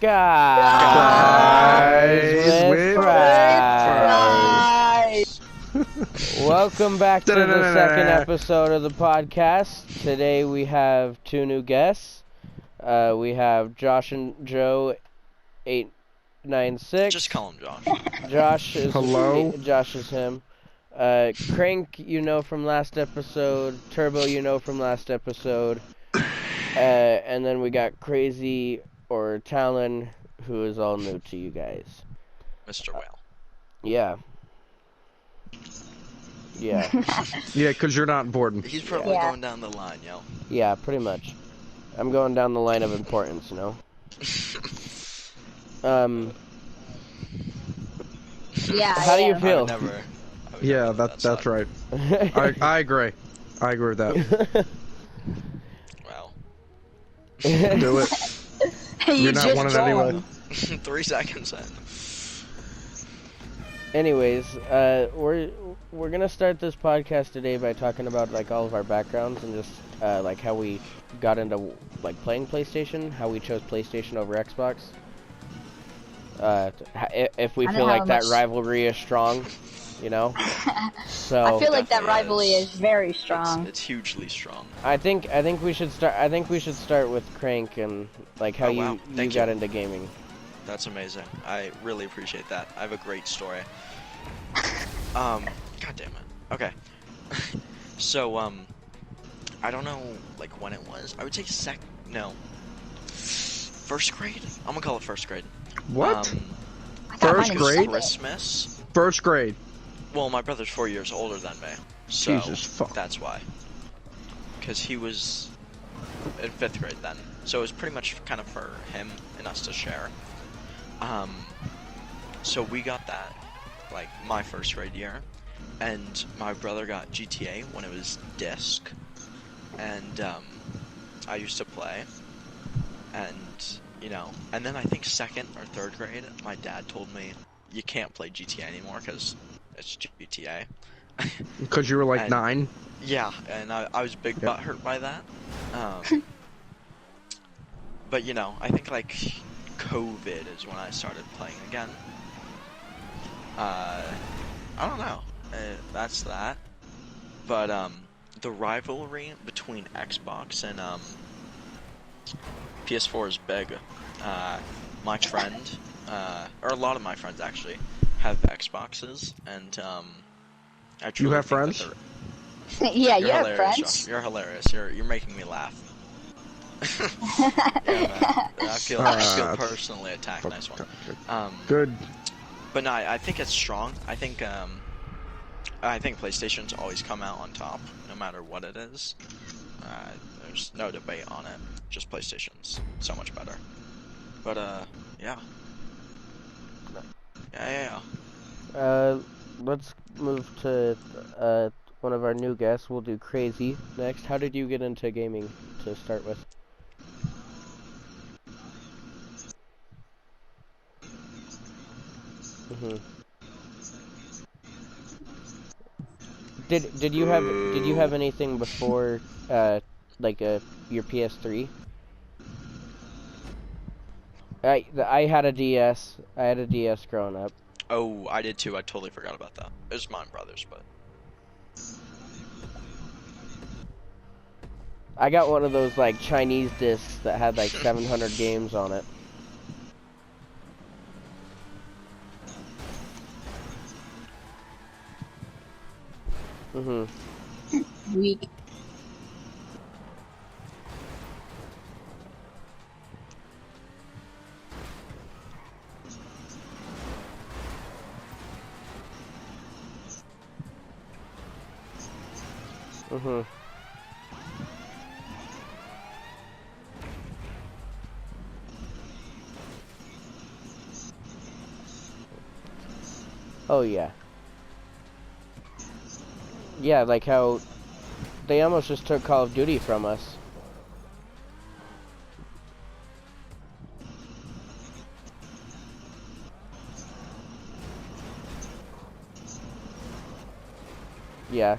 Guys with fries. Welcome back to the second episode of the podcast. Today we have two new guests. We have Josh and Joe 896. Just call him Josh. Josh is Hello. Josh is him. Crank, you know from last episode. Turbo, you know from last episode. And then we got Crazy or Talon, who is all new to you guys. Mr. Whale. Yeah. Yeah. Yeah, because you're not important. He's probably going down the line, yo. Yeah, pretty much. I'm going down the line of importance, you know? Yeah. How do you feel? Yeah, that's right. I agree. I agree with that. Wow. Do it. You're not one of it anyway. 3 seconds in. Anyways, we're gonna start this podcast today by talking about like all of our backgrounds and just like how we got into like playing PlayStation, how we chose PlayStation over Xbox. If we feel like that rivalry is strong, you know. So I feel like that rivalry is very strong. It's hugely strong. I think we should start. I think we should start with Crank and like how you got into gaming. That's amazing. I really appreciate that. I have a great story. God damn it. Okay. So, I don't know, like, when it was. I would say first grade? I'm gonna call it first grade. What? First grade? Christmas. First grade. Well, my brother's 4 years older than me. So, Jesus fuck. that's why. Because he was in 5th grade then. So it was pretty much kind of for him and us to share. So we got that, like, my first grade year, and my brother got GTA when it was disc, and, I used to play, and, you know, and then I think 2nd or 3rd grade, my dad told me, you can't play GTA anymore, because it's GTA. Because you were like 9? Yeah, and I was big butthurt by that, but, you know, I think, like, COVID is when I started playing again. I don't know. That's that. But the rivalry between Xbox and PS4 is big. My friend, or a lot of my friends actually, have Xboxes, and I truly You have think friends? Yeah, you have hilarious, friends. Josh. You're hilarious. You're making me laugh. Yeah, man. I feel personally attacked. Nice one. Good. But no, I think it's strong. I think PlayStation's always come out on top, no matter what it is. There's no debate on it. Just PlayStation's so much better. But yeah. Let's move to one of our new guests. We'll do Crazy next. How did you get into gaming to start with? Did you have anything before like your PS3? I had a DS. I had a DS growing up. Oh, I did too. I totally forgot about that. It was mine brother's, but I got one of those like Chinese discs that had like 700 games on it. Weak. Oh yeah. Yeah, like how they almost just took Call of Duty from us. Yeah.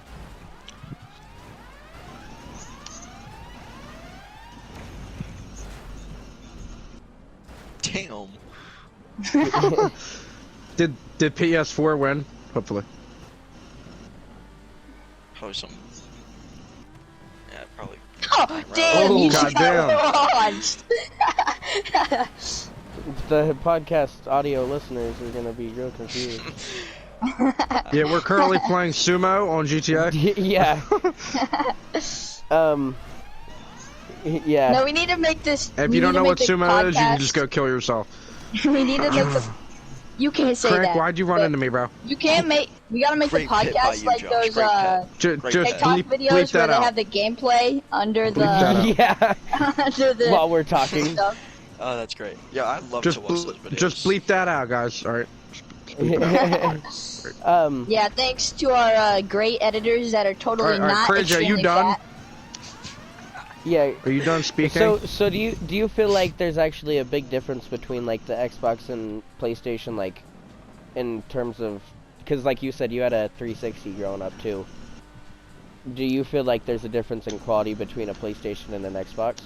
Damn. Did PS4 win? Hopefully. Probably some. Yeah, probably. Oh, damn, Oh, you goddamn. launched. The podcast audio listeners are gonna be real confused. Yeah, we're currently playing sumo on GTA. Yeah. Yeah. No, we need to make this. If we you don't need to know make what the sumo is, you can podcast- just go kill yourself. We need to make the. You can't say Crank, that. why'd you run but into me, bro? You can't make. We gotta make the Great pit by podcast you, like Josh. those Great pit. Just TikTok bleep videos that where they out. have the gameplay under Bleep that out. Yeah. under the While we're talking. stuff. Oh, that's great. Yeah, I'd love Just to watch those videos. just bleep that out, guys. All right. Yeah, thanks to our great editors that are totally All right, not Craig, are you extremely done? fat. Yeah. Are you done speaking? So do you feel like there's actually a big difference between like the Xbox and PlayStation, like in terms of, because like you said, you had a 360 growing up too. Do you feel like there's a difference in quality between a PlayStation and an Xbox?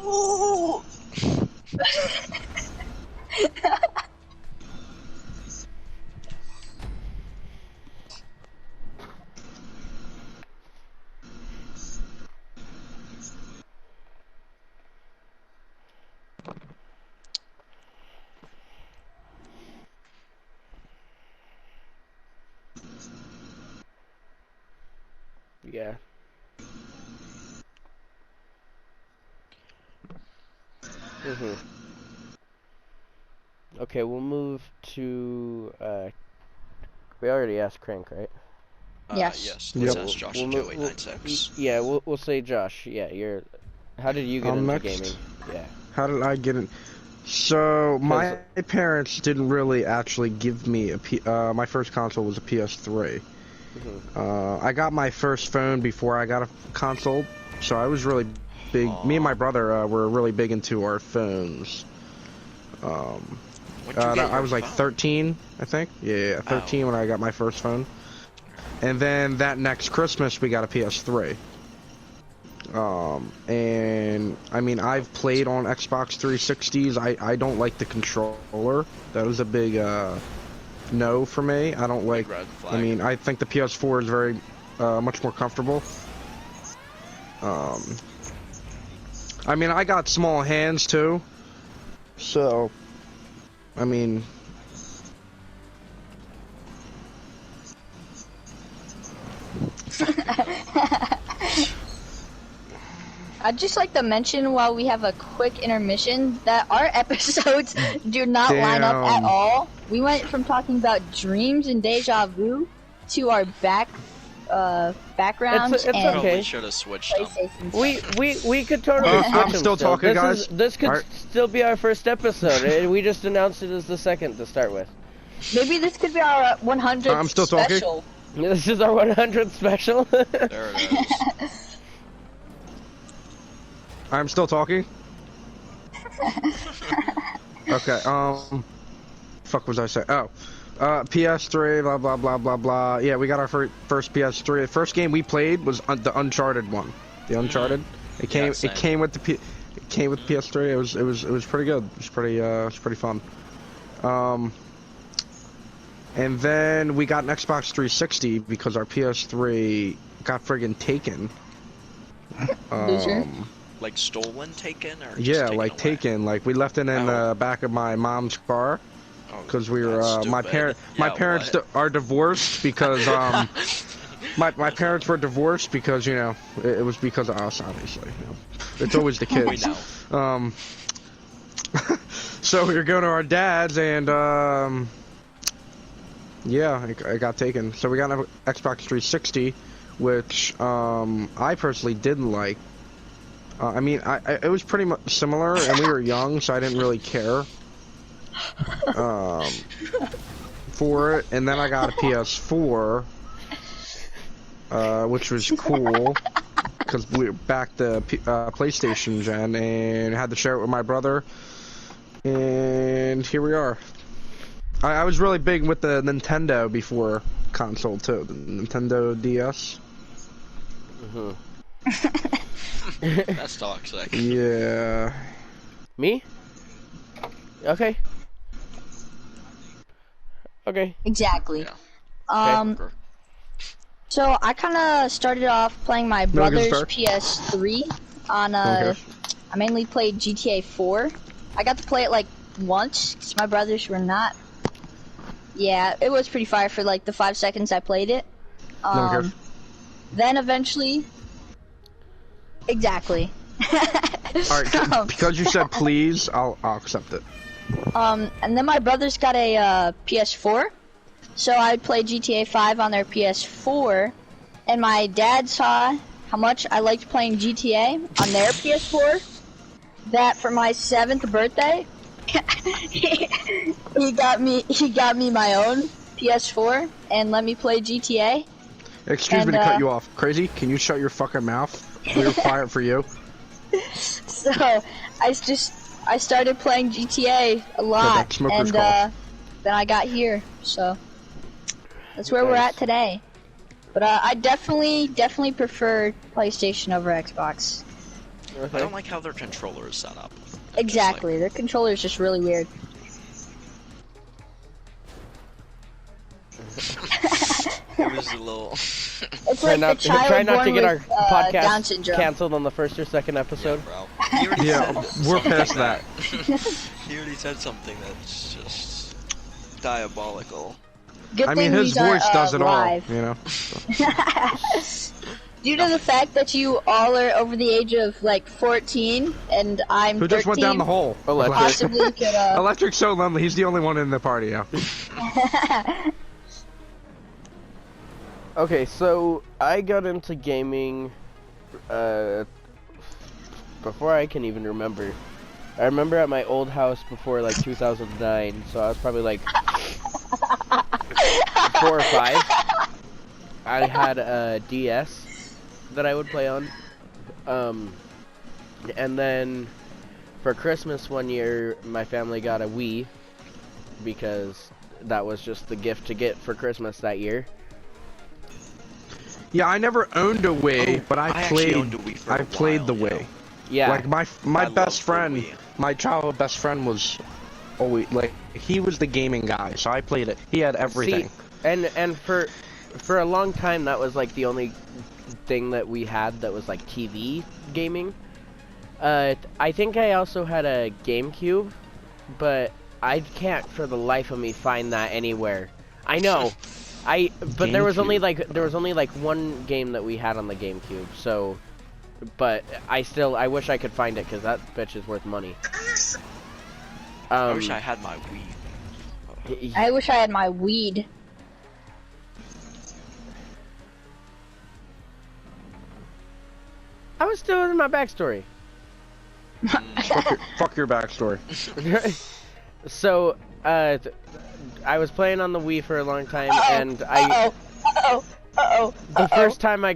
Ooh. Yeah. Okay, we'll move to, we already asked Crank, right? Yes. Yes. Yep. Let's ask Josh We'll in move- 2896. Yeah, we'll say Josh. Yeah, how did you get into next. gaming? Yeah. How did I get in? So my parents didn't really actually give me my first console was a PS3. I got my first phone before I got a console, so I was really big. Me and my brother were really big into our phones. When'd you get I your was like phone? 13, I think. Yeah, 13 when I got my first phone. And then that next Christmas we got a PS3. And I mean, I've played on Xbox 360s. I don't like the controller. That was a big no for me. I don't like. Red flag. I mean, I think the PS4 is very much more comfortable. I mean, I got small hands too, so I mean. I'd just like to mention while we have a quick intermission that our episodes do not line up at Damn. all. We went from talking about dreams and deja vu to our backgrounds It's and okay. Probably should have switched them. PlayStation. We could totally switch I'm them still talking, this guys. This could Alright. still be our first episode. and we just announced it as the second to start with. Maybe this could be our 100th I'm still talking. special. This is our 100th special. There it is. I'm still talking. Okay. Fuck was I saying? Oh, PS3. Blah blah blah blah blah. Yeah, we got our first PS3. The first game we played was the Uncharted one. The Uncharted. It came. Yeah, same. It came with the PS3. It was pretty good. It was pretty fun. And then we got an Xbox 360 because our PS3 got friggin' taken. Loser. Like stolen, taken, or just Yeah, taken like away? taken. Like we left it in the back of my mom's car Oh, because we were. that's My stupid. parents Yeah, what? are divorced because my parents were divorced because it was because of us, obviously. It's always the We kids. know. So we were going to our dad's and yeah, it got taken. So we got an Xbox 360, which I personally didn't like. I mean, it was pretty much similar, and we were young, so I didn't really care. for it, and then I got a PS4, which was cool because we were back to PlayStation gen, and had to share it with my brother, and here we are. I was really big with the Nintendo before console too, the Nintendo DS. That's toxic. Yeah. Me? Okay. Okay. Exactly. Yeah. So I kind of started off playing my brother's PS3 on I mainly played GTA 4. I got to play it like once because my brothers were not. Yeah, it was pretty fire for like the 5 seconds I played it. Then eventually. Exactly. Alright, because you said please, I'll accept it. And then my brothers got a PS4, so I'd play GTA 5 on their PS4, and my dad saw how much I liked playing GTA on their PS4, that for my 7th birthday, he got me my own PS4 and let me play GTA. Excuse me to cut you off. Crazy, can you shut your fucking mouth? We're quiet for you. So I started playing GTA a lot, and then I got here, so that's where we're at today. But I definitely prefer PlayStation over Xbox. I don't like how their controller is set up. Exactly, their controller is just really weird. It was a little. It's like the child try not born to get our with, Down podcast syndrome. canceled on the first or second episode. Yeah, we're past that. He already said something that's just diabolical. Good I mean, thing his these aren't, voice does it live. all, you know. Due to the fact that you all are over the age of like 14 and I'm Who 13, just went down the hole? possibly could. Electric's so lonely. He's the only one in the party, yeah. Okay, so I got into gaming before I can even remember. I remember at my old house before like 2009, so I was probably like 4 or 5. I had a DS that I would play on. And then for Christmas one year, my family got a Wii because that was just the gift to get for Christmas that year. Yeah, I never owned a Wii, but I played. Owned a Wii for I played the Wii. Yeah. Like my best friend, my childhood best friend was always like he was the gaming guy, so I played it. He had everything. See, and for a long time that was like the only thing that we had that was like TV gaming. I think I also had a GameCube, but I can't for the life of me find that anywhere. I know. But there was only like one game that we had on the GameCube, so but I wish I could find it because that bitch is worth money. I wish I had my Wii. I wish I had my weed. I was still in my backstory. Fuck your backstory. So, I was playing on the Wii for a long time, and the first time I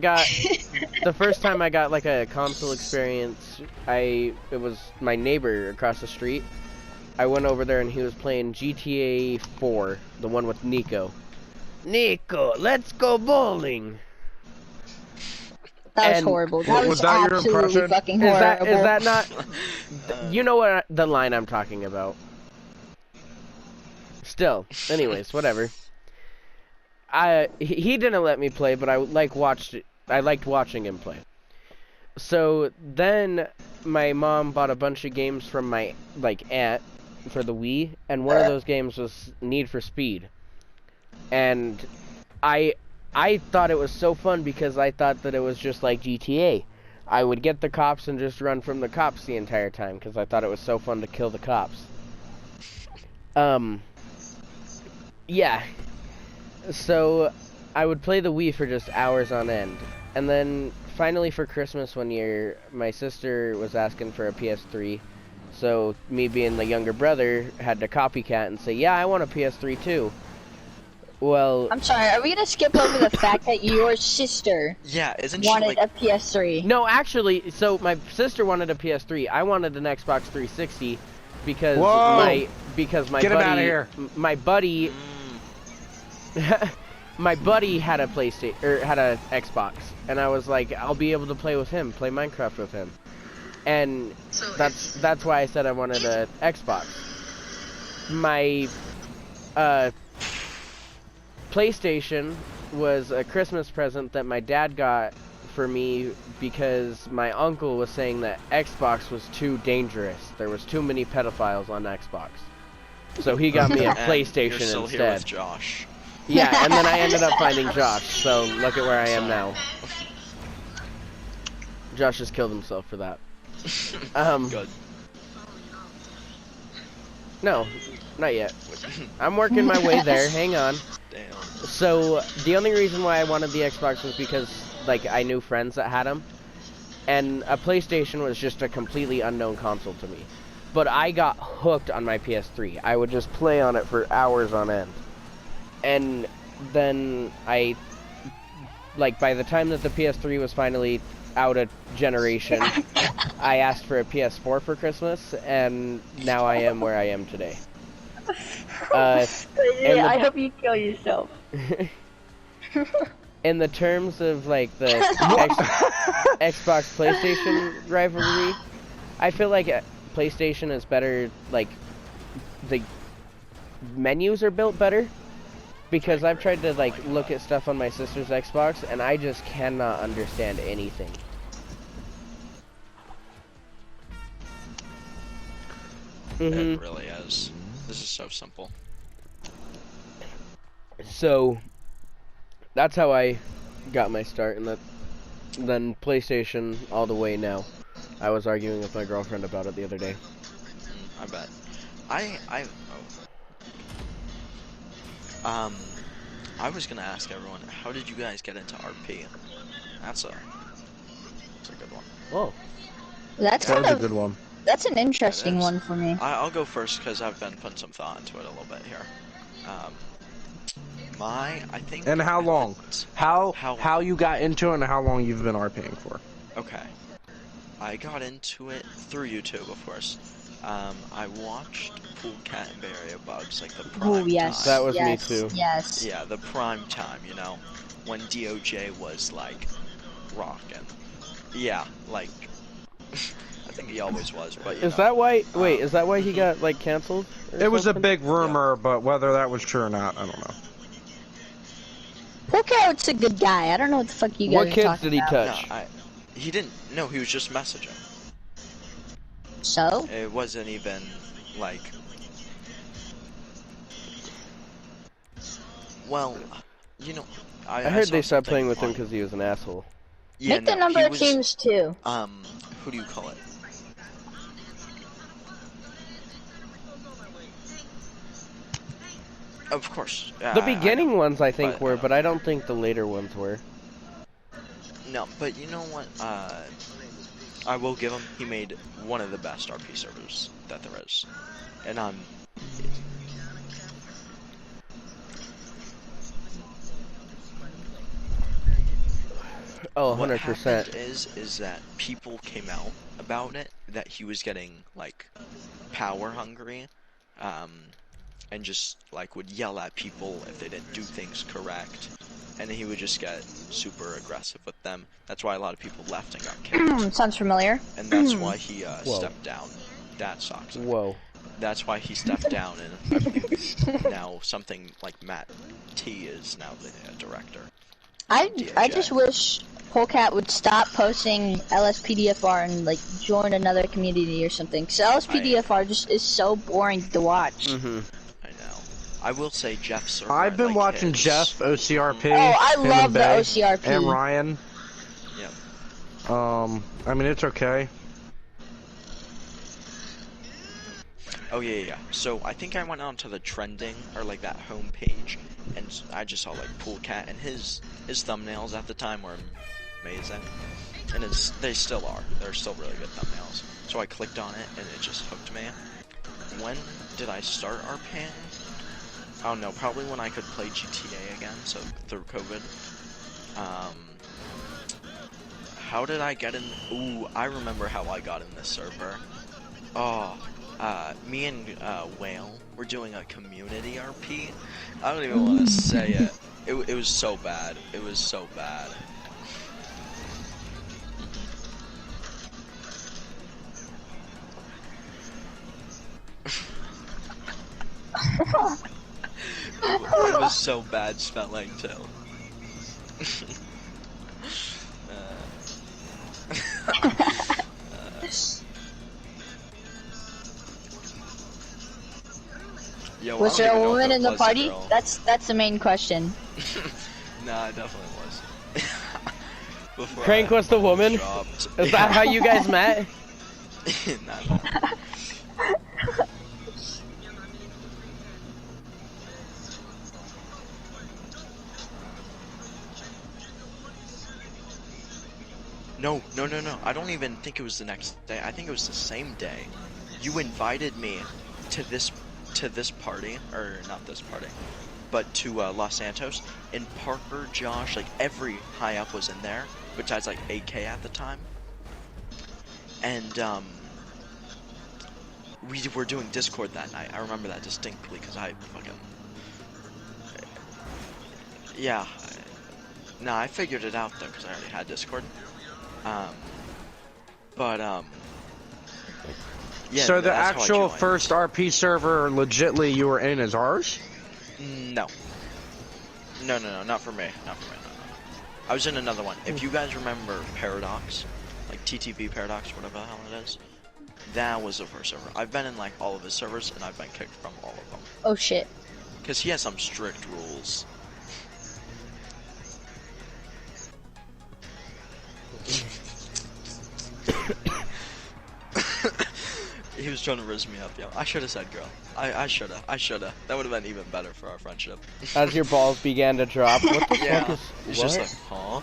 got like a console experience, it was my neighbor across the street. I went over there and he was playing GTA 4, the one with Nico. Nico, let's go bowling. That was horrible. That was that your absolutely impression? fucking horrible. Is that not? You know what the line I'm talking about. Still, anyways, whatever. He didn't let me play, but I liked watching him play. So then my mom bought a bunch of games from my aunt for the Wii, and one of those games was Need for Speed. And I thought it was so fun because I thought that it was just like GTA. I would get the cops and just run from the cops the entire time because I thought it was so fun to kill the cops. Yeah. So I would play the Wii for just hours on end. And then finally for Christmas one year, my sister was asking for a PS3. So me being the younger brother had to copycat and say, yeah, I want a PS3 too. Well, I'm sorry, are we gonna skip over the fact that your sister Yeah, isn't she wanted like... a PS3? no, actually, so my sister wanted a PS3. I wanted an Xbox 360 because Whoa! my Get him buddy, outta here. my buddy, my buddy had a PlayStation or had a Xbox, and I was like, I'll be able to play with him, play Minecraft with him, and that's why I said I wanted a Xbox. My PlayStation was a Christmas present that my dad got for me because my uncle was saying that Xbox was too dangerous. There was too many pedophiles on Xbox. So he got me a PlayStation You're still instead. here with Josh. Yeah, and then I ended up finding Josh, so look at where I am now. Josh just killed himself for that. Good. No, not yet. I'm working my way there, hang on. Damn. So, the only reason why I wanted the Xbox was because, like, I knew friends that had them. And a PlayStation was just a completely unknown console to me. But I got hooked on my PS3. I would just play on it for hours on end. And then by the time that the PS3 was finally out of generation, I asked for a PS4 for Christmas, and now I am where I am today. I hope you kill yourself. In the terms of, like, the Xbox PlayStation rivalry, I feel like PlayStation is better, like, the menus are built better. Because I've tried to, like, look at stuff on my sister's Xbox, and I just cannot understand anything. It really is. This is so simple. So, that's how I got my start, and then PlayStation all the way now. I was arguing with my girlfriend about it the other day. I bet. I was gonna ask everyone, how did you guys get into RP? That's a good one. Oh. That was a good one. That's an interesting one for me. I'll go first because I've been putting some thought into it a little bit here. I think. And how long? How you got into it and how long you've been RPing for? Okay. I got into it through YouTube, of course. I watched Pool Cat and Bay Area Bugs, like the prime time. That was me too. Yes. Yeah, the prime time, you know, when DOJ was like rockin'. Yeah, like I think he always was, but is that why? Wait, is that why he got like canceled? It was a big rumor, but whether that was true or not, I don't know. Pool Cat's a good guy. I don't know what the fuck you guys What are kids talking did he about. touch? No, he didn't. No, he was just messaging. So? It wasn't even like. Well, you know, I heard saw they stopped playing with him funny. because he was an asshole. Yeah, Make the number of teams too. Who do you call it? Of course. The beginning ones I think were, but I don't think the later ones were. No, but you know what? I will give him. He made one of the best RP servers that there is, and Oh, 100%. What happened is that people came out about it, that he was getting like power hungry, and just like would yell at people if they didn't do things correct, and he would just get super aggressive with them. That's why a lot of people left and got kicked. Sounds familiar. And that's why he stepped down. That sucks. Whoa. That's why he stepped down, and I believe now something like Matt T is now the director. I just wish Polecat would stop posting LSPDFR and like join another community or something. Cause LSPDFR just is so boring to watch. Mm-hmm. I know. I will say Jeff server. I've been watching Jeff, OCRP. Oh, I love the OCRP. And Ryan. Yep. I mean it's okay. Oh yeah. So I think I went on to the trending or like that home page, and I just saw like Poolcat, and his thumbnails at the time were amazing, and they still are. They're still really good thumbnails. So I clicked on it, and it just hooked me. When did I start RPing? I don't know, probably when I could play GTA again, so through COVID. How did I get in? Ooh, I remember how I got in this server. Oh, me and Whale were doing a community RP. I don't even want to say it. It was so bad. It was so bad. It was so bad spelling too. Yo, was there a woman in the party? That's the main question. Nah, I definitely was. Crank was the woman? Is that how you guys met? Nah. No. I don't even think it was the next day. I think it was the same day. You invited me to this party, or not this party, but to Los Santos. And Parker, Josh, like every high up was in there, besides like AK at the time. And we were doing Discord that night. I remember that distinctly because I fucking yeah. Nah, I figured it out though because I already had Discord. Yeah, so the actual first RP server legitly you were in is ours? No, not for me. No. I was in another one. If you guys remember Paradox, like TTP Paradox, whatever the hell it is, that was the first server. I've been in like all of his servers and I've been kicked from all of them. Oh shit. Because he has some strict rules. He was trying to rizz me up, yo. I should have said girl. I should have. That would have been even better for our friendship. As your balls began to drop, what the fuck is... It's just like, huh?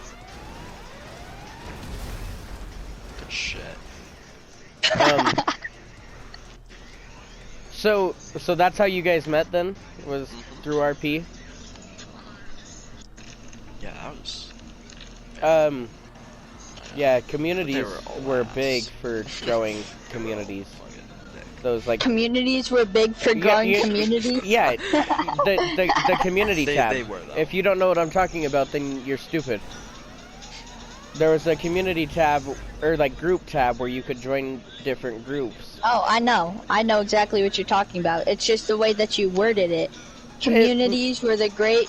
Good shit. So that's how you guys met then? Was through RP? Yeah, that was... Yeah, communities were big for growing communities. Those like communities were big for growing communities. Yeah, the community tab. They were, though. If you don't know what I'm talking about, then you're stupid. There was a community tab or like group tab where you could join different groups. Oh, I know exactly what you're talking about. It's just the way that you worded it. Communities were a great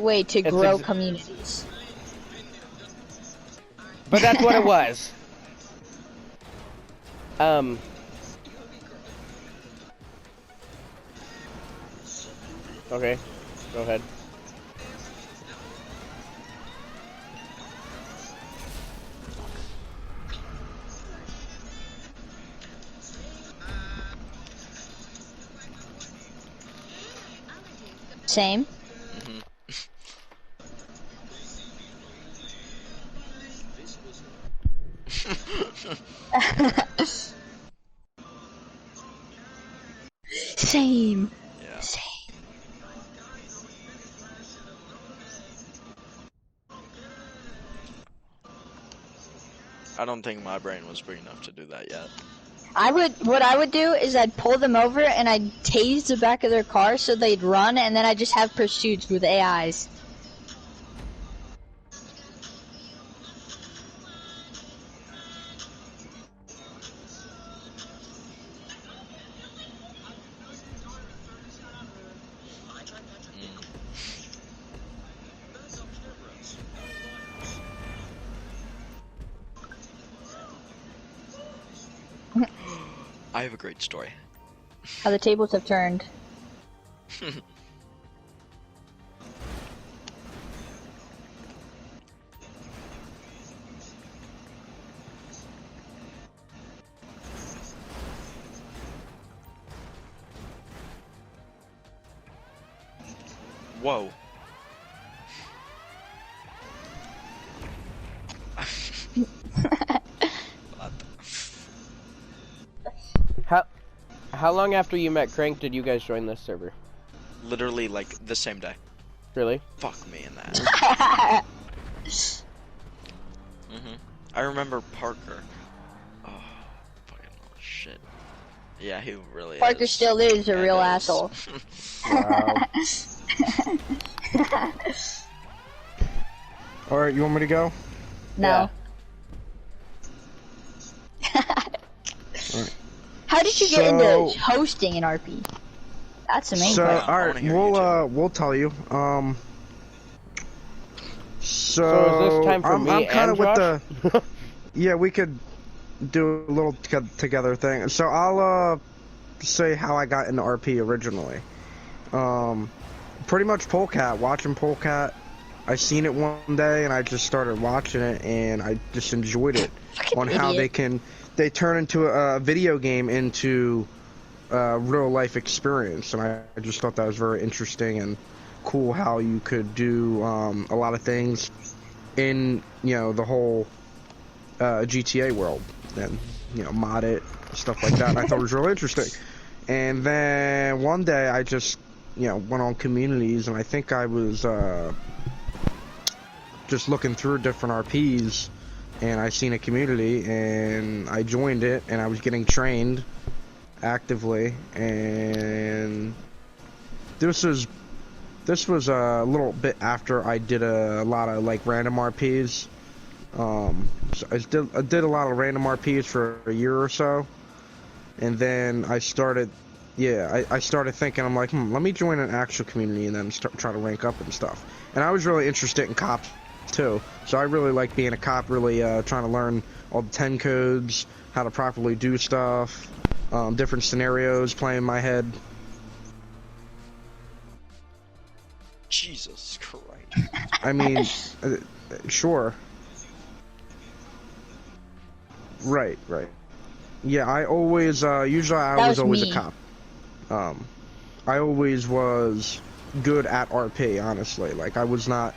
way to grow communities. But that's what it was. Okay, go ahead. Same. Same. Yeah. Same. I don't think my brain was big enough to do that yet. What I would do is I'd pull them over and I'd tase the back of their car so they'd run, and then I'd just have pursuits with AIs. I have a great story. How the tables have turned. Whoa. How long after you met Crank did you guys join this server? Literally, like, the same day. Really? Fuck me in that. I remember Parker. Oh, fucking shit. Yeah, he really Parker is. still is a real asshole. Wow. Alright, you want me to go? No. Alright. How did you get into hosting an RP? That's the main question. question. We'll tell you. So is this time for me I'm kind of with Josh? the. Yeah, we could do a little together thing. So I'll say how I got into RP originally. Pretty much Polecat. Watching Polecat, I seen it one day and I just started watching it and I just enjoyed it on how they turn into a video game into a real life experience, and I just thought that was very interesting and cool how you could do a lot of things in the whole GTA world and mod it, stuff like that. I thought it was really interesting. And then one day I just went on communities, and I think I was just looking through different RPs, and I seen a community and I joined it, and I was getting trained actively, and this was a little bit after I did a lot of like random RPs. So I did a lot of random RPs for a year or so, and then I started thinking, I'm like, let me join an actual community and then try to rank up and stuff. And I was really interested in cops too, so I really like being a cop, really trying to learn all the 10 codes, how to properly do stuff, different scenarios play in my head. Jesus Christ. I mean, sure. Right. Yeah, I always, usually I was always a cop. I always was good at RP, honestly. Like, I was not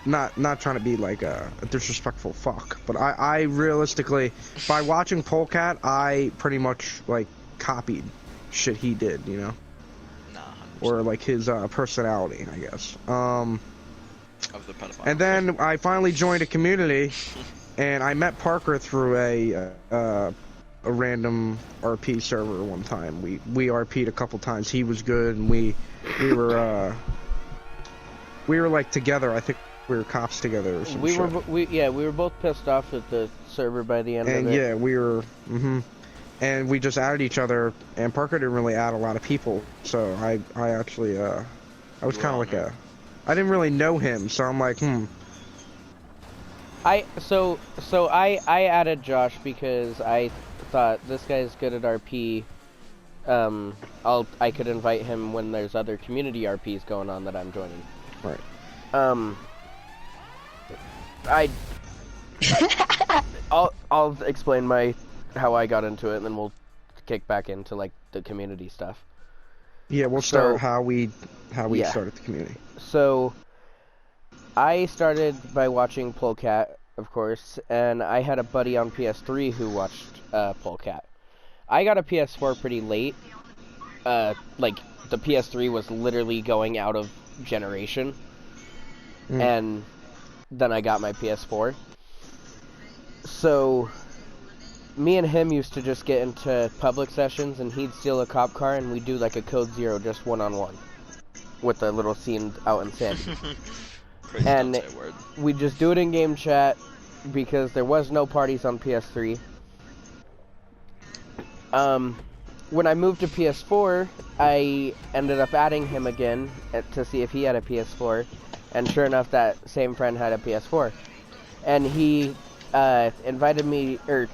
trying to be like a disrespectful fuck, but I realistically, by watching Polecat, I pretty much like copied shit he did, Nah, 100%. or like his personality, I guess. Of the pedophile. And then I finally joined a community, and I met Parker through a random RP server one time. We RP'd a couple times. He was good, and we were like together. I think we were cops together or some shit. We were both pissed off at the server by the end of it. And yeah, we were and we just added each other, and Parker didn't really add a lot of people, so I actually I was kind of like I didn't really know him, so I'm like I added Josh because I thought this guy's good at RP. I could invite him when there's other community RPs going on that I'm joining. Right. I'll explain how I got into it, and then we'll kick back into like the community stuff. Yeah, we'll start how we started the community. So I started by watching Polecat, of course, and I had a buddy on PS3 who watched Polecat. I got a PS4 pretty late. Like the PS3 was literally going out of generation, and then I got my PS4. So me and him used to just get into public sessions, and he'd steal a cop car, and we'd do like a Code Zero just one-on-one with a little scene out in Sandy. And we'd just do it in game chat because there was no parties on PS3. When I moved to PS4, I ended up adding him again to see if he had a PS4, and sure enough, that same friend had a PS4. And he invited me, or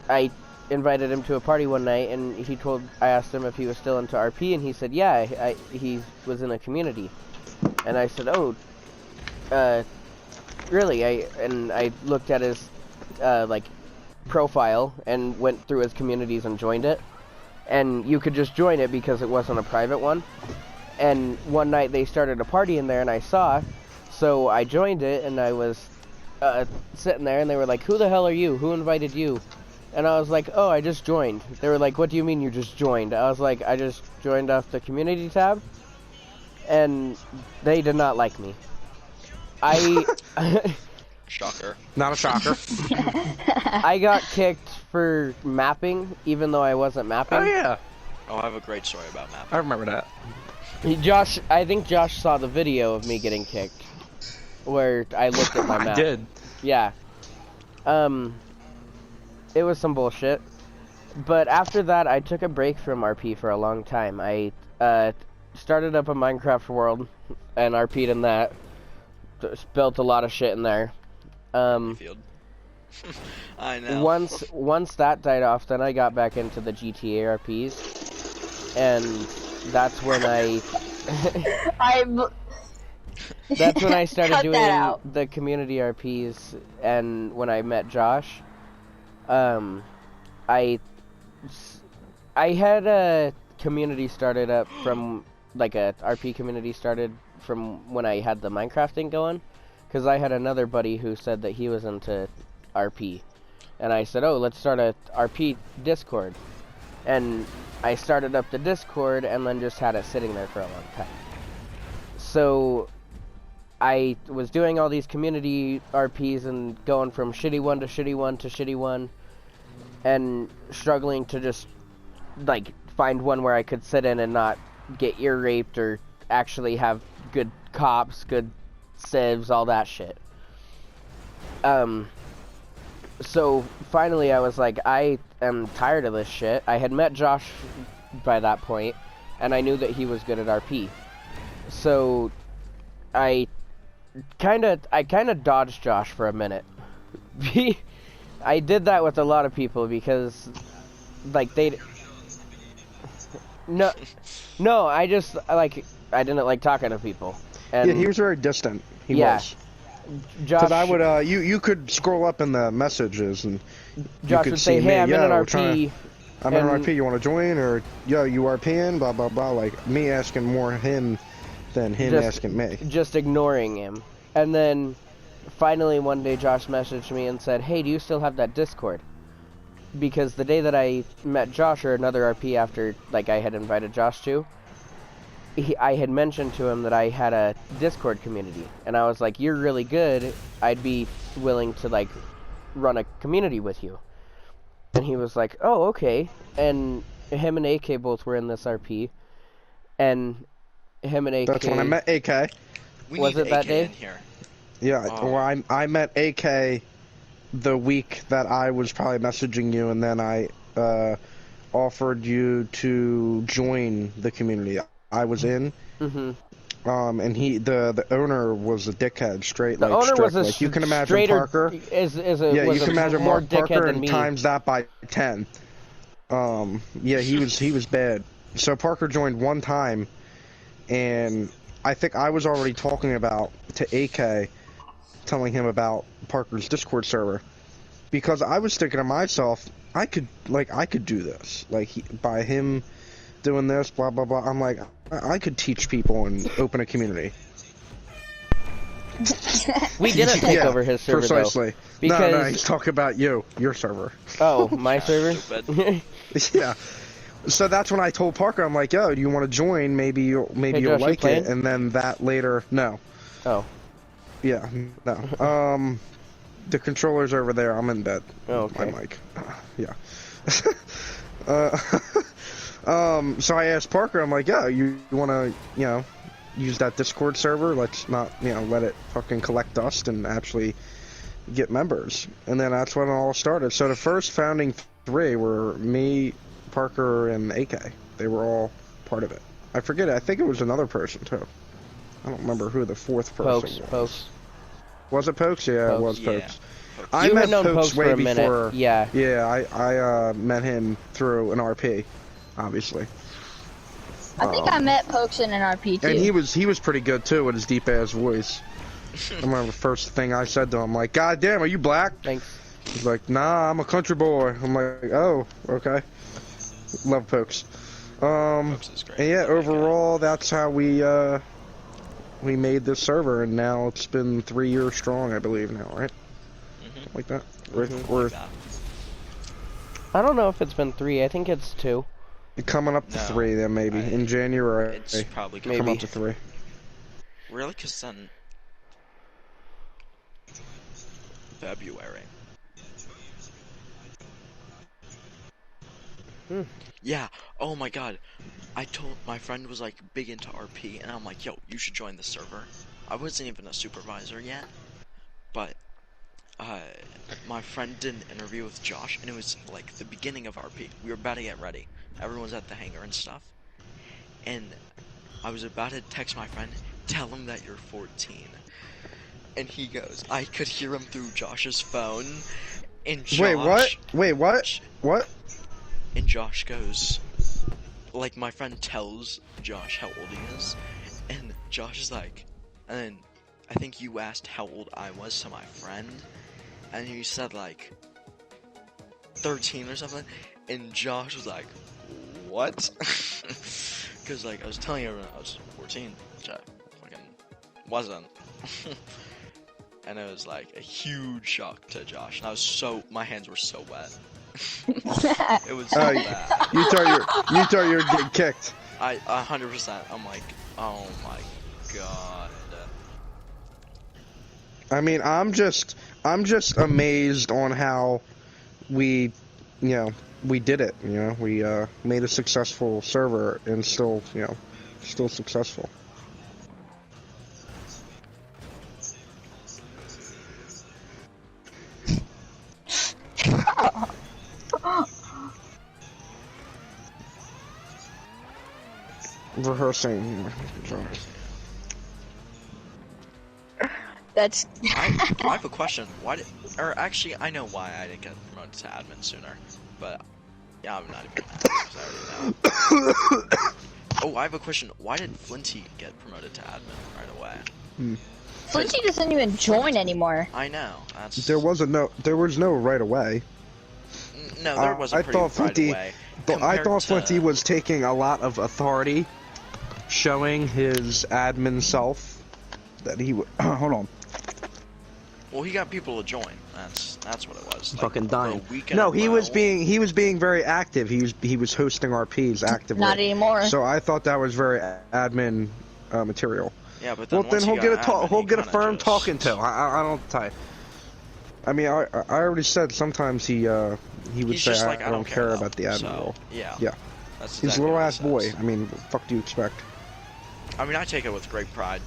I invited him to a party one night, and I asked him if he was still into RP, and he said, yeah, he was in a community. And I said, oh, really? I looked at his, like, profile, and went through his communities and joined it. And you could just join it because it wasn't a private one. And one night they started a party in there, and I saw, so I joined it, and I was sitting there, and they were like, who the hell are you? Who invited you? And I was like, oh, I just joined. They were like, what do you mean you just joined? I was like, I just joined off the community tab. and they did not like me. Shocker. Not a shocker. I got kicked for mapping, even though I wasn't mapping. Oh yeah. Oh, I have a great story about mapping. I remember that. I think Josh saw the video of me getting kicked, where I looked at my map. I did. Yeah. It was some bullshit. But after that, I took a break from RP for a long time. I started up a Minecraft world and RP'd in that. Just built a lot of shit in there. I know. Once that died off, then I got back into the GTA RPs, and that's when that's when I started doing the community RPs, and when I met Josh, I had a community started up from, like, a RP community started from when I had the Minecraft thing going, because I had another buddy who said that he was into RP, and I said, oh, let's start a RP Discord, and I started up the Discord and then just had it sitting there for a long time. So I was doing all these community RPs and going from shitty one to shitty one to shitty one, and struggling to just, like, find one where I could sit in and not get ear raped or actually have good cops, good civs, all that shit. So finally I was like, I am tired of this shit. I had met Josh by that point, and I knew that he was good at RP. So I kind of dodged Josh for a minute. I did that with a lot of people because, like, no, I just, like, I didn't like talking to people. And yeah, he was very distant. He was. Josh, because I would, you could scroll up in the messages and Josh would say, "Hey, I'm in an RP. I'm in an RP. You want to join?" Or, "Yo, you RPing?" Blah blah blah. Like me asking more him than him asking me. Just ignoring him. And then finally one day Josh messaged me and said, "Hey, do you still have that Discord?" Because the day that I met Josh, or another RP after, like, I had invited Josh to, I had mentioned to him that I had a Discord community, and I was like, "You're really good. I'd be willing to, like, run a community with you." And he was like, "Oh, okay." And him and AK both were in this RP, and him and AK. That's when I met AK. Was it that day? In here. Yeah. Oh. Well, I met AK the week that I was probably messaging you, and then I offered you to join the community. I was in. Mm-hmm. And the owner was a dickhead, straight, like, owner strict. was a like, you can imagine Parker. Yeah, you can imagine more Parker than and me. times that by 10. Yeah, he was bad. So Parker joined one time, and I think I was already talking to AK, telling him about Parker's Discord server, because I was thinking to myself, I could do this, like, by him doing this, blah blah blah. I'm like, I could teach people and open a community. We didn't take over his server, precisely. Though, because... No, he's talking about your server. Oh, my server? Yeah. So that's when I told Parker, I'm like, "Yo, do you want to join? Maybe you'll like it." And then that later, no. Oh. Yeah, no. The controller's over there. I'm in bed. Oh, okay. My mic. Yeah. So I asked Parker, I'm like, "Yeah, you want to, use that Discord server? Let's not, let it fucking collect dust and actually get members." And then that's when it all started. So the first founding 3 were me, Parker, and AK. They were all part of it. I forget it. I think it was another person, too. I don't remember who the 4th person was. Pokes. Was it Pokes? Yeah, Pokes. it was Yeah. Pokes. I met Pokes way before. Yeah. Yeah, I met him through an RP, obviously. I think I met Pokes in an RP too. And he was pretty good too with his deep ass voice. I remember the first thing I said to him, like, "God damn, are you black?" Thanks. He's like, "Nah, I'm a country boy." I'm like, "Oh, okay." Love Pokes. Pokes is great. And yeah, overall, that's how we made this server, and now it's been 3 years strong, I believe now, right? Something like that. We're I don't know if it's been 3. I think it's 2. coming up to 3 then, maybe in January. It's probably come up to 3. Really? Because then... February. Yeah, oh my god. I told my friend was like big into RP, and I'm like, yo, you should join the server. I wasn't even a supervisor yet, but my friend did an interview with Josh, and it was like the beginning of RP. We were about to get ready. Everyone's at the hangar and stuff, and I was about to text my friend, tell him that you're 14. And he goes, I could hear him through Josh's phone, and Josh... Wait, what? Wait, what? What? And Josh goes, like, my friend tells Josh how old he is, and Josh is like, and then I think you asked how old I was to my friend, and you said like 13 or something, and Josh was like, what? Because like I was telling everyone I was 14, which I fucking wasn't. And it was like a huge shock to Josh, and I was so, my hands were so wet. It was so bad. You thought you were getting kicked. I 100%. I'm like, oh my god. I mean, I'm just amazed on how we did it. You know, we made a successful server and still successful. Rehearsing. That's. I have a question. Why did, or actually, I know why I didn't get promoted to admin sooner, but yeah, I'm not even mad because I already know. Oh, I have a question. Why did Flinty get promoted to admin right away? Flinty doesn't even join anymore. I know. That's... There was no right away. No, there was a I pretty thought Flinty, right away. I thought Flinty was taking a lot of authority, showing his admin self that he would. Hold on. Well, he got people to join. That's what it was. Like, Fucking dying. No, he was being very active. He was hosting RPs actively. Not anymore. So I thought that was very admin material. Yeah, but then he'll get a firm talking to. I don't tie. I mean, I already said sometimes he would say like, I don't care about the admin so, role. Yeah. Yeah. That's He's exactly a little what he ass boy. says. I mean, what the fuck do you expect? I mean, I take it with great pride.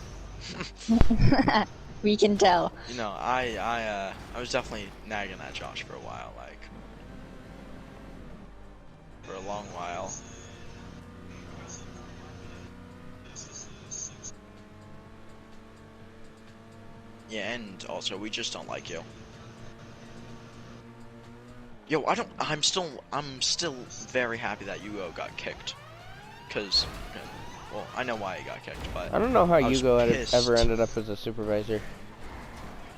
We can tell. You know, I was definitely nagging at Josh for a while, like for a long while. Yeah, and also we just don't like you. Yo, I'm still very happy that Yugo got kicked. Cause, well, I know why he got kicked, but I don't know how Yugo pissed. ever ended up as a supervisor.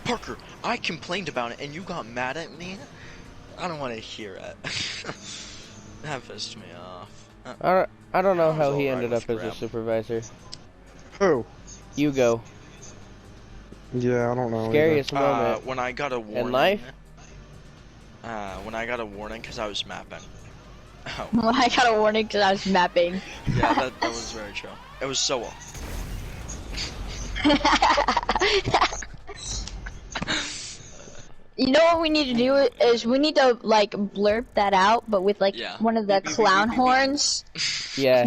Parker, I complained about it and you got mad at me? I don't want to hear it. That pissed me off. I don't know I was how he alright ended with up as a Graham. supervisor. Who? Yugo. Yeah, I don't know. Scariest moment. When I got a warning. In life? When I got a warning because I was mapping. Oh. When I got a warning because I was mapping. Yeah, that was very true. It was so off. You know what we need to do is we need to like blurb that out, but with like one of the clown horns. Yeah.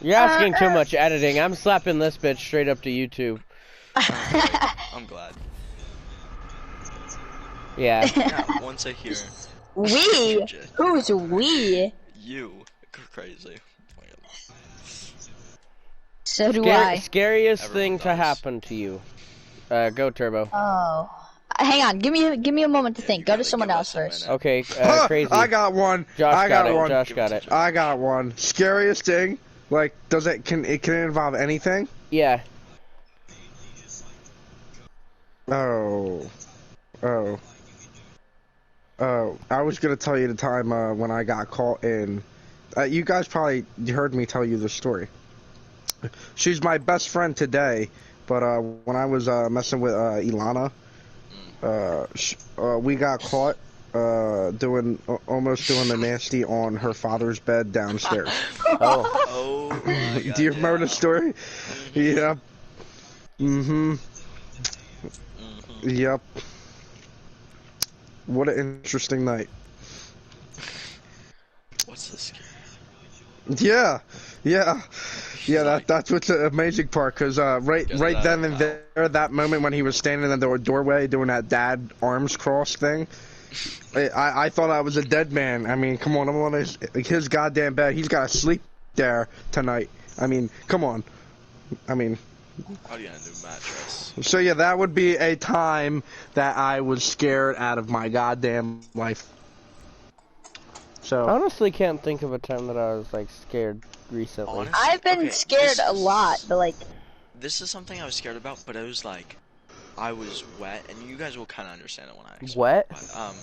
You're asking too much editing. I'm slapping this bitch straight up to YouTube. I'm glad. Yeah. Yeah, once I hear We? Who's we? you, crazy. So do I. Scariest Everyone thing does. to happen to you. Go Turbo. Oh. Hang on, give me a moment to think. Go to someone else first. Okay, crazy. I got one. Josh got it. one. Josh got it. I got one. Scariest thing? Like, can it involve anything? Yeah. Oh. I was gonna tell you the time when I got caught in. You guys probably heard me tell you this story. She's my best friend today, but when I was messing with Ilana, we got caught almost doing the nasty on her father's bed downstairs. Oh. Oh my god. Do you remember the story? Yep. Mm-hmm. Yep. What an interesting night. What's this? Yeah. That's what's the amazing part, cause right then and there, that moment when he was standing in the doorway doing that dad arms cross thing, I thought I was a dead man. I mean, come on, I'm on his goddamn bed. He's gotta sleep there tonight. I mean, come on. I mean. I'll get a new mattress. So yeah, that would be a time that I was scared out of my goddamn life. So I honestly can't think of a time that I was like scared recently. Honestly, I've been scared a lot, but like. This is something I was scared about, but it was like, I was wet, and you guys will kind of understand it when I explain. Wet? But,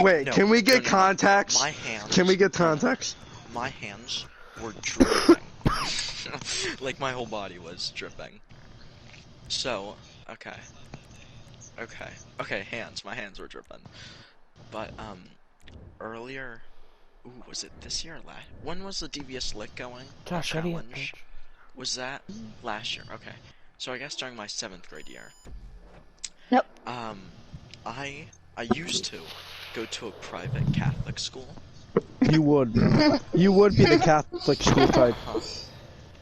wait. No, Can we get context? My hands. Can we get context? My hands were dripping. Like my whole body was dripping. So, okay, hands. My hands were dripping. But earlier, was it this year or last? When was the Devious Lick going? Josh, how do you? Challenge? Was that last year? Okay. So I guess during my 7th grade year. Yep. I used to go to a private Catholic school. You would. You would be the Catholic school type.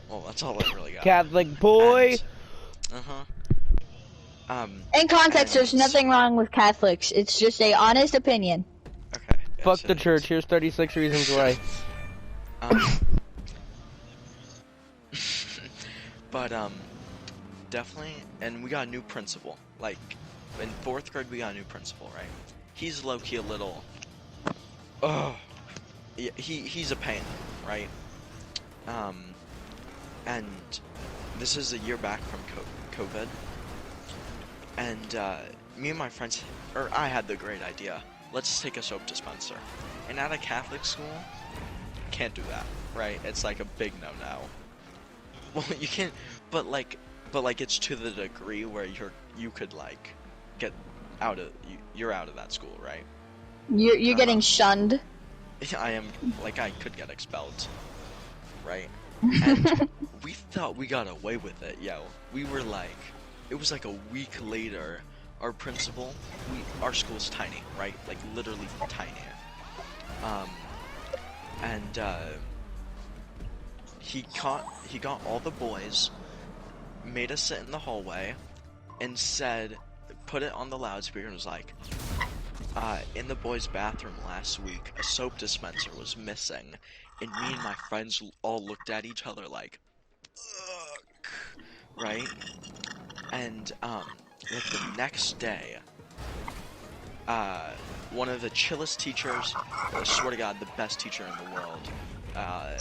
Well, that's all I really got. Catholic boy. In context, there's nothing wrong with Catholics. It's just a honest opinion. Okay. Yes, Fuck the church. Here's 36 reasons why. But definitely, and we got a new principal. Like in 4th grade, we got a new principal, right? He's low key a little. Yeah, he's a pain, right? And this is a year back from COVID. And me and my friends, or I had the great idea. Let's take a soap dispenser. And at a Catholic school, can't do that, right? It's like a big no-no. Well, you can't, but like it's to the degree where you could like get out of you're out of that school, right? You're getting shunned. I am, like, I could get expelled, right? And we thought we got away with it, yo. We were like, it was like a week later, our principal, our school's tiny, right? Like, literally tiny. He got all the boys, made us sit in the hallway, and said, put it on the loudspeaker and was like, in the boys' bathroom last week, a soap dispenser was missing, and me and my friends all looked at each other like, ugh, right? And, like the next day, one of the chillest teachers, I swear to God, the best teacher in the world, I'm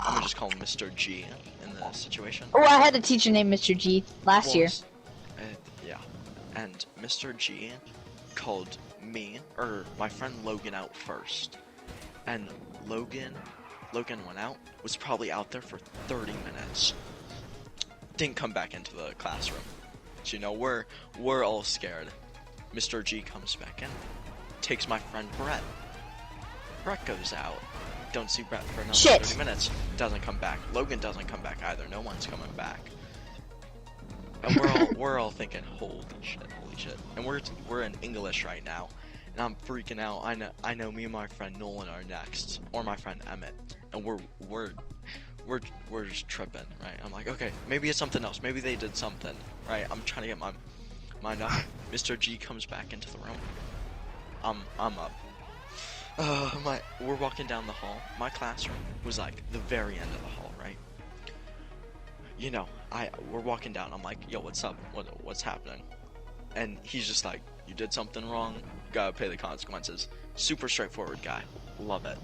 gonna just call him Mr. G in the situation. Oh, I had a teacher named Mr. G last year. Yeah, and Mr. G called me, or my friend Logan out first, and Logan went out, was probably out there for 30 minutes, didn't come back into the classroom. So, you know, we're all scared. Mr. G comes back in, takes my friend Brett. Brett goes out, don't see Brett for another 30 minutes, doesn't come back. Logan doesn't come back either, no one's coming back. And we're all thinking, holy shit. And we're in English right now, and I'm freaking out. I know me and my friend Nolan are next, or my friend Emmett, and we're just tripping, right? I'm like, okay, maybe it's something else. Maybe they did something, right? I'm trying to get my mind up. Mr. G comes back into the room. I'm up. We're walking down the hall. My classroom was like the very end of the hall, right? You know, we're walking down. I'm like, yo, what's up? What's happening? And he's just like, you did something wrong. Gotta pay the consequences. Super straightforward guy. Love it.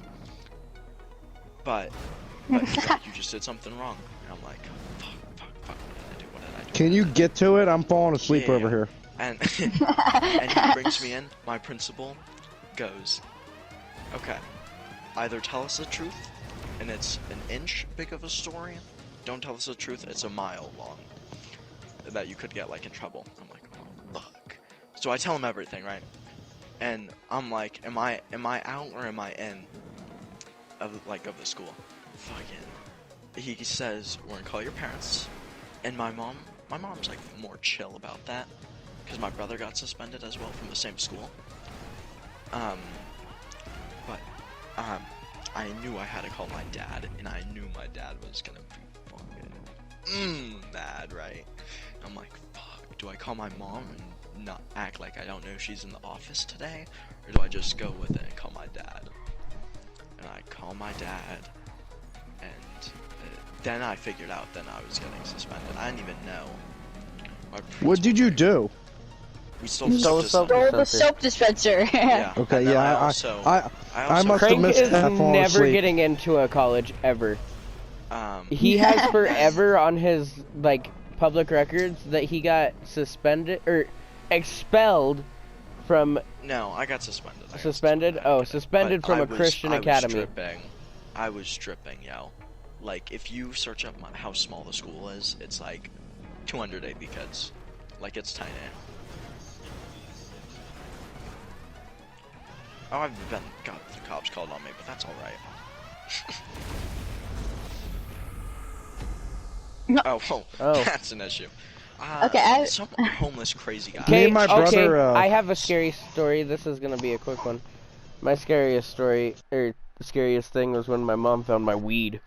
But he's like, you just did something wrong. And I'm like, fuck. What did I do? Can you get to it? I'm falling asleep over here. And and he brings me in. My principal goes, okay, either tell us the truth, and it's an inch big of a story. Don't tell us the truth, it's a mile long. That you could get, like, in trouble. I'm like, oh, fuck. So I tell him everything, right? And I'm like, am I out or am I in of the school? Fucking, he says we're gonna call your parents, and my mom's like more chill about that, because my brother got suspended as well from the same school. But I knew I had to call my dad, and I knew my dad was gonna be fucking mad, right? I'm like, fuck, do I call my mom and not act like I don't know she's in the office today, or do I just go with it and call my dad? And I call my dad, and then I figured out then I was getting suspended. I didn't even know. What did you do? We stole the soap dispenser. Yeah. Okay, and yeah, I must have Crank missed is that falling never asleep. getting into a college ever. He has forever on his like public records that he got suspended or expelled from. No, I got suspended. Suspended? Oh, suspended from a Christian academy. I was stripping, yo. Like, if you search up how small the school is, it's like 280 kids. Like, it's tiny. Oh, I've got the cops called on me, but that's alright. Oh, that's an issue. Okay, Some homeless crazy guy. Me and my brother, I have a scary story. This is gonna be a quick one. My scariest story, or scariest thing, was when my mom found my weed.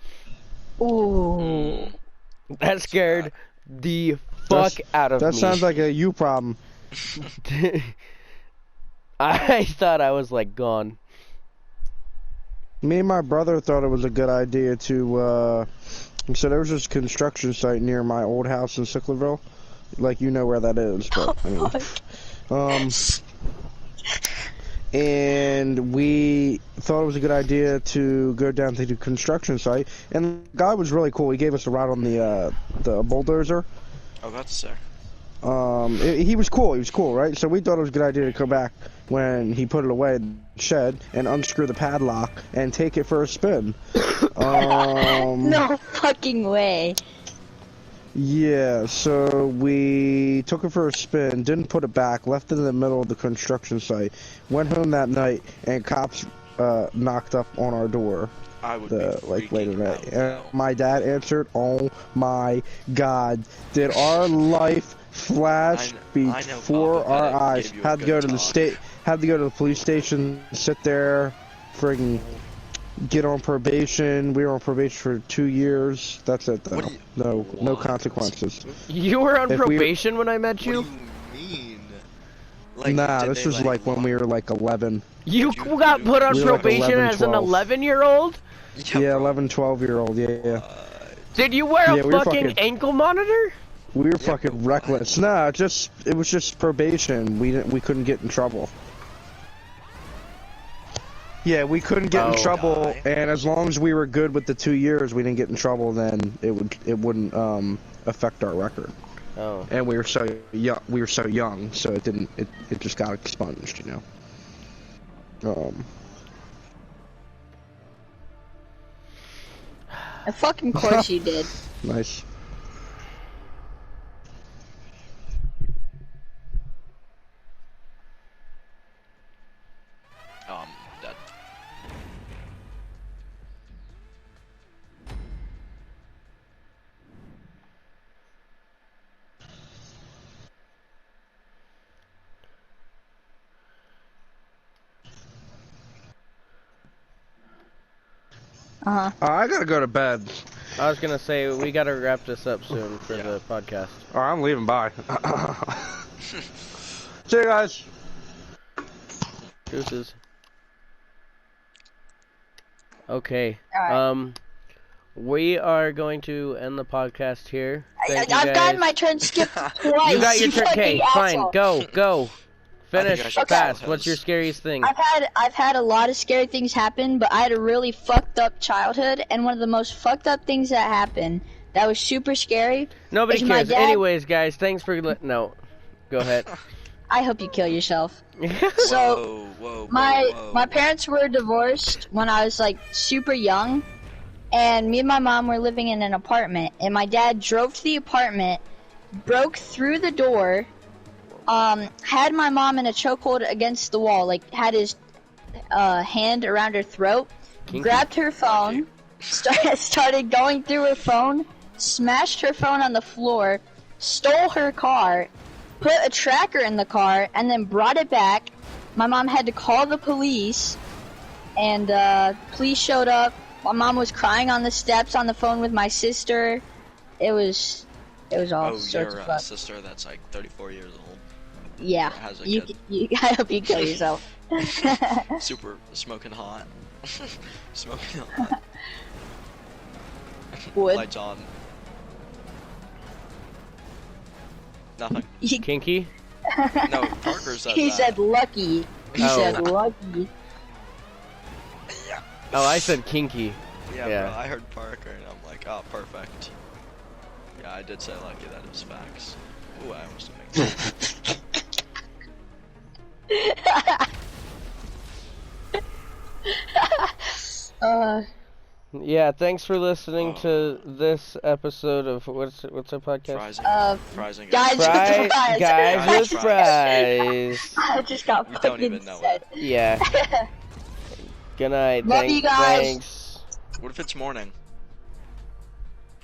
Ooh. That scared the fuck out of me. That sounds like a you problem. I thought I was like gone. Me and my brother thought it was a good idea to, so there was this construction site near my old house in Sicklerville. Like, you know where that is, but, I mean, and we thought it was a good idea to go down to the construction site, and the guy was really cool. He gave us a ride on the bulldozer. Oh, that's sick. He was cool, right? So we thought it was a good idea to come back when he put it away in the shed and unscrew the padlock and take it for a spin. No fucking way. Yeah, so we took it for a spin, didn't put it back, left it in the middle of the construction site, went home that night, and cops knocked up on our door. I would later that. And my dad answered. Oh my God! Did our life flash before our eyes? Had to go to the state. Had to go to the police station. Sit there, friggin' get on probation. We were on probation for 2 years. That's it though. No consequences. You were on probation when I met you? What do you mean? Like, nah, this was like when we were like 11. You got put on probation as an 11-year-old? Yeah, 11, 12-year-old, yeah. Did you wear a fucking ankle monitor? We were fucking reckless. Nah, it was just probation. We couldn't get in trouble. Yeah, we couldn't get in trouble, and as long as we were good with the 2 years, we didn't get in trouble. Then it wouldn't affect our record. Oh. And we were so young, so it didn't. It just got expunged, you know. Of fucking course you did. Nice. Dead. I gotta go to bed. I was gonna say, we gotta wrap this up soon for the podcast. Alright, I'm leaving. Bye. See you guys. Deuces. Okay. Right. We are going to end the podcast here. I've gotten my turn skipped twice. You got your turn. Okay, fine. Go. Finish fast. Okay. What's your scariest thing? I've had a lot of scary things happen, but I had a really fucked up childhood, and one of the most fucked up things that happened that was super scary. Nobody cares. Anyways, guys, thanks for no. Go ahead. I hope you kill yourself. So, my parents were divorced when I was like super young, and me and my mom were living in an apartment, and my dad drove to the apartment, broke through the door, had my mom in a chokehold against the wall, like had his hand around her throat, grabbed her phone, started going through her phone, smashed her phone on the floor, stole her car, put a tracker in the car, and then brought it back. My mom had to call the police, and police showed up. My mom was crying on the steps on the phone with my sister. It was all sorts of fun. Sister that's like 34 years old. Yeah, I hope you kill yourself. Super smoking hot. Smoking hot. Wood. Lights on. Nothing. Kinky? No, Parker said He that. said lucky. He said lucky. Oh, I said kinky. Yeah, Yeah. bro, I heard Parker and I'm like, oh, perfect. Yeah, I did say lucky, that is facts. Ooh, I almost didn't Yeah, thanks for listening to this episode of what's our podcast? Fries and Guys with fries. Guys with fries. I just got You fucking don't even know said. it. Yeah. Good night. Love you guys. Thanks. What if it's morning?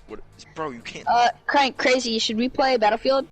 What, bro, you can't. Crank, crazy. Should we play Battlefield?